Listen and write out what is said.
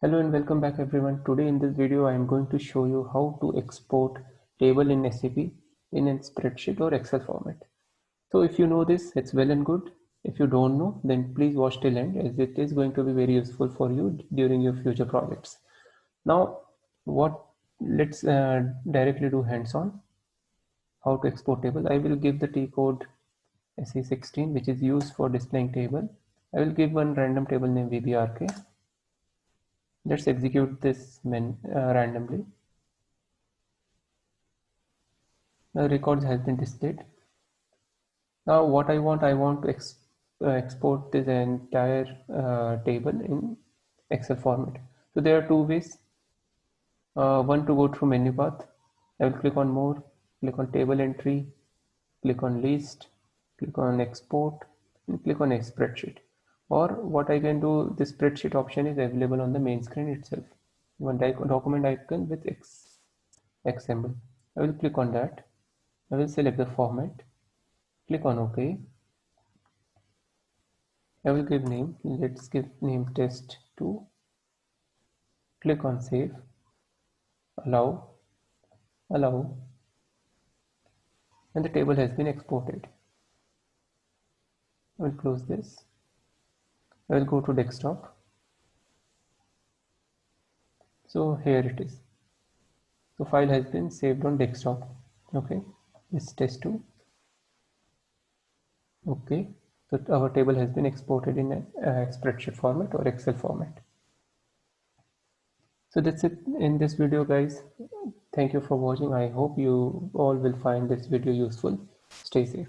Hello and welcome back everyone. Today in this video I am going to show you how to export table in SAP in a spreadsheet or Excel format. So if you know this, it's well and good. If you don't know, then please watch till end as it is going to be very useful for you during your future projects. Now let's directly do hands-on how to export table. I will give the T code SE16 which is used for displaying table. I will give one random table name VBRK. Let's execute this randomly. The records has been displayed. Now what I want to export this entire table in Excel format. So there are two ways. One, to go through menu path. I will click on more, click on table entry, click on list, click on export, and click on a spreadsheet. Or what I can do, the spreadsheet option is available on the main screen itself. One document icon with X symbol. I will click on that. I will select the format, click on OK. I will give name, let's give name test2, click on save, allow, and the table has been exported. I will close this. I will go to desktop. So here it is. So file has been saved on desktop. Okay, this test2. Okay, so our table has been exported in a spreadsheet format or Excel format. So that's it in this video, guys. Thank you for watching. I hope you all will find this video useful. Stay safe.